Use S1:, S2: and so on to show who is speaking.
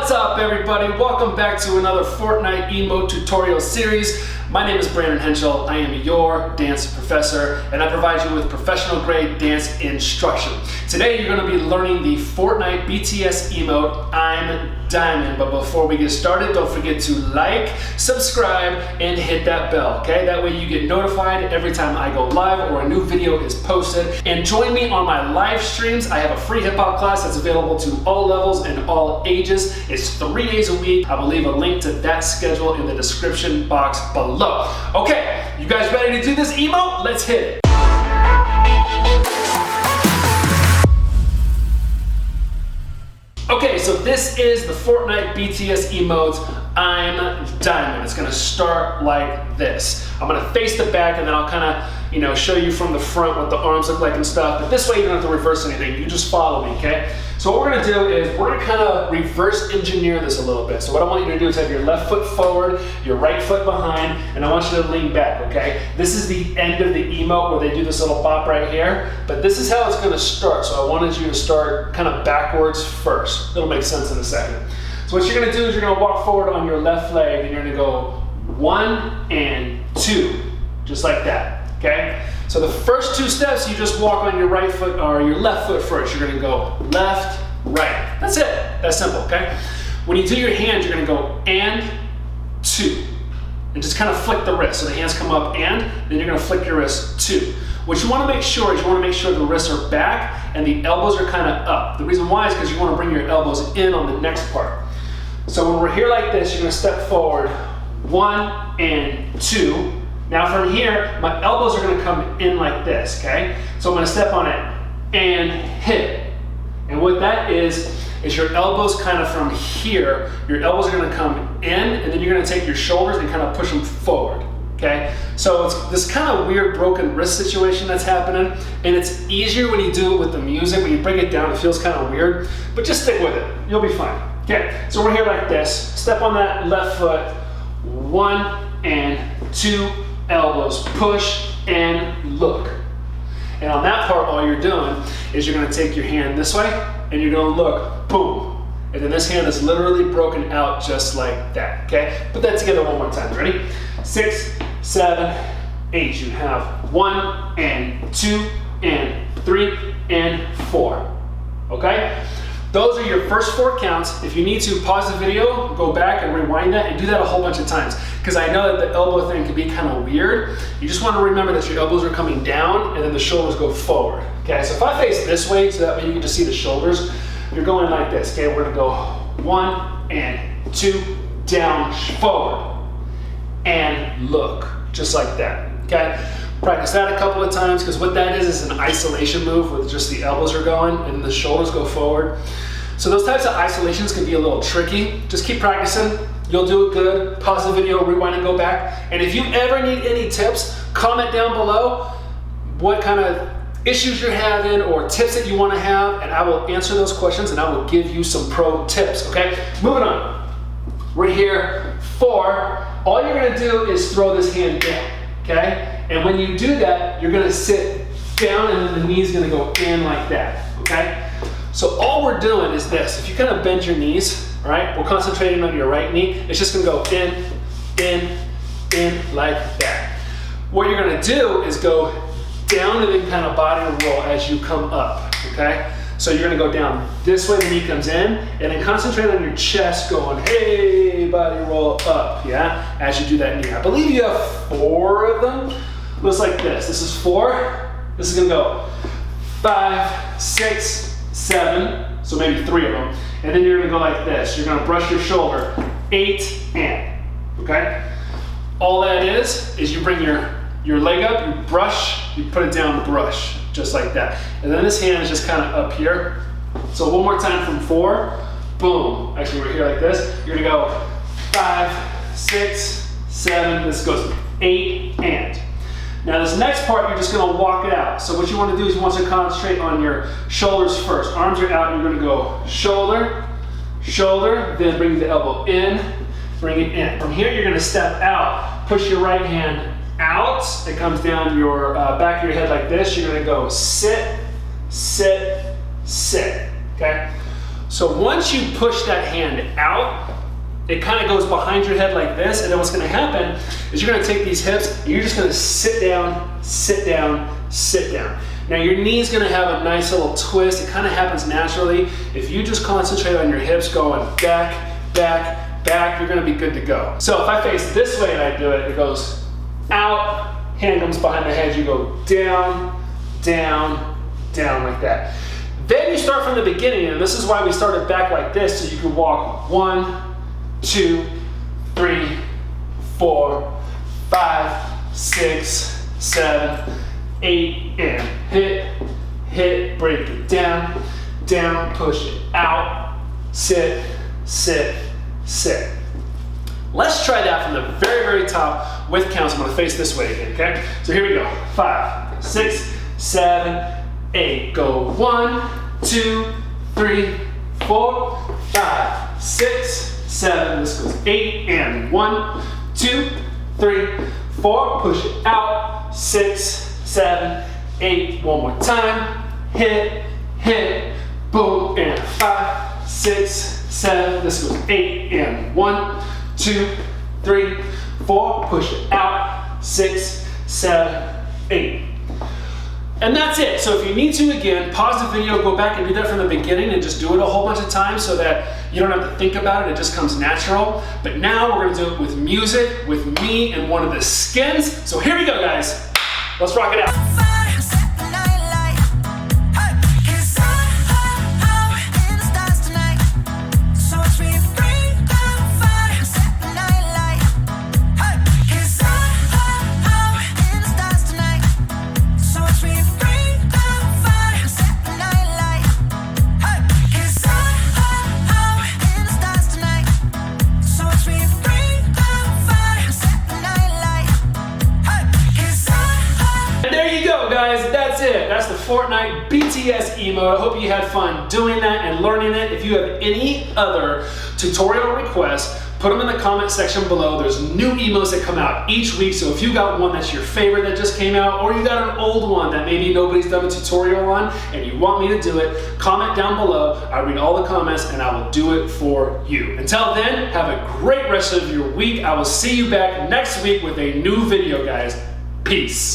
S1: What's up, everybody? Welcome back to another Fortnite emote tutorial series. My name is Brandon Henschel. I am your dance professor, and I provide you with professional grade dance instruction. Today, you're going to be learning the Fortnite BTS emote, I'm Diamond. But before we get started, don't forget to like, subscribe, and hit that bell, okay? That way you get notified every time I go live or a new video is posted. And join me on my live streams. I have a free hip hop class that's available to all levels and all ages. It's 3 days a week. I will leave a link to that schedule in the description box below. Okay, you guys ready to do this emote? Let's hit it. Okay, so this is the Fortnite BTS emote, I'm Diamond. It's gonna start like this. I'm gonna face the back and then I'll kind of, show you from the front what the arms look like and stuff. But this way you don't have to reverse anything. You just follow me, okay? So what we're gonna do is we're gonna kind of reverse engineer this a little bit. So what I want you to do is have your left foot forward, your right foot behind, and I want you to lean back, okay? This is the end of the emote where they do this little bop right here, but this is how it's gonna start. So I wanted you to start kind of backwards first. It'll make sense in a second. So what you're gonna do is you're gonna walk forward on your left leg and you're gonna go 1 and 2, just like that, okay? So the first 2 steps, you just walk on your right foot or your left foot first. You're gonna go left, right. That's it. That's simple, okay? When you do your hands, you're gonna go and 2. And just kind of flick the wrist. So the hands come up and, then you're gonna flick your wrist 2. What you wanna make sure is you wanna make sure the wrists are back and the elbows are kind of up. The reason why is because you wanna bring your elbows in on the next part. So when we're here like this, you're gonna step forward 1 and 2. Now from here, my elbows are gonna come in like this, okay? So I'm gonna step on it and hit it. And what that is your elbows kind of from here, your elbows are gonna come in and then you're gonna take your shoulders and kind of push them forward, okay? So it's this kind of weird broken wrist situation that's happening, and it's easier when you do it with the music. When you break it down, it feels kind of weird, but just stick with it. You'll be fine. Okay, so we're here like this. Step on that left foot, 1 and 2, elbows, push and look. And on that part, all you're doing is you're gonna take your hand this way and you're gonna look, boom. And then this hand is literally broken out just like that, okay? Put that together one more time, ready? 6, 7, 8. You have 1 and 2 and 3 and 4, okay? Those are your first 4 counts. If you need to, pause the video, go back and rewind that, and do that a whole bunch of times. Because I know that the elbow thing can be kind of weird. You just want to remember that your elbows are coming down and then the shoulders go forward. Okay, so if I face this way, so that way you can just see the shoulders, you're going like this. Okay, we're gonna go 1 and 2, down, forward, and look, just like that. Okay, practice that a couple of times, because what that is an isolation move where just the elbows are going and the shoulders go forward. So those types of isolations can be a little tricky. Just keep practicing. You'll do it good. Pause the video, rewind and go back. And if you ever need any tips, comment down below what kind of issues you're having or tips that you want to have, and I will answer those questions and I will give you some pro tips, okay? Moving on. We're here 4. All you're gonna do is throw this hand down, okay? And when you do that, you're gonna sit down and then the knee's gonna go in like that, okay? So all we're doing is this. If you kind of bend your knees, all right? We're concentrating on your right knee. It's just gonna go in, like that. What you're gonna do is go down and then kind of body roll as you come up, okay? So you're gonna go down this way, the knee comes in, and then concentrate on your chest going, hey, body roll up, yeah? As you do that knee. I believe you have 4 of them. Looks like this. This is 4. This is gonna go 5, 6, 7, so maybe 3 of them. And then you're gonna go like this. You're gonna brush your shoulder, 8 and, okay? All that is you bring your leg up, you brush, you put it down, brush, just like that. And then this hand is just kind of up here. So one more time from 4, boom. Actually, we're here like this. You're gonna go 5, 6, 7, this goes 8 and. Now this next part, you're just gonna walk it out. So what you wanna do is you want to concentrate on your shoulders first. Arms are out, you're gonna go shoulder, shoulder, then bring the elbow in, bring it in. From here, you're gonna step out, push your right hand out. It comes down your back of your head like this. You're gonna go sit, sit, sit, okay? So once you push that hand out, it kind of goes behind your head like this, and then what's gonna happen is you're gonna take these hips, and you're just gonna sit down, sit down, sit down. Now your knee's gonna have a nice little twist. It kind of happens naturally. If you just concentrate on your hips going back, back, back, you're gonna be good to go. So if I face this way and I do it, it goes out, hand comes behind the head, you go down, down, down like that. Then you start from the beginning, and this is why we started back like this, so you can walk 1, 2, 3, 4, 5, 6, 7, 8, and hit, break it down, down, push it out, sit, sit, sit. Let's try that from the very, very top with counts. I'm gonna face this way again, okay? So here we go. 5, 6, 7, 8. Go 1, 2, 3, 4, 5, 6, 7. This goes 8 and 1, 2, 3, 4. Push it out. 6, 7, 8. One more time. Hit, boom, and 5, 6, 7. This goes 8 and 1, 2, 3, 4. Push it out. 6, 7, 8. And that's it. So if you need to, again, pause the video, go back and do that from the beginning and just do it a whole bunch of times so that you don't have to think about it. It just comes natural. But now we're gonna do it with music, with me and one of the skins. So here we go, guys. Let's rock it out. That's it. That's the Fortnite BTS emote. I hope you had fun doing that and learning it. If you have any other tutorial requests, put them in the comment section below. There's new emotes that come out each week. So if you got one that's your favorite that just came out, or you got an old one that maybe nobody's done a tutorial on and you want me to do it, comment down below. I read all the comments and I will do it for you. Until then, have a great rest of your week. I will see you back next week with a new video, guys. Peace.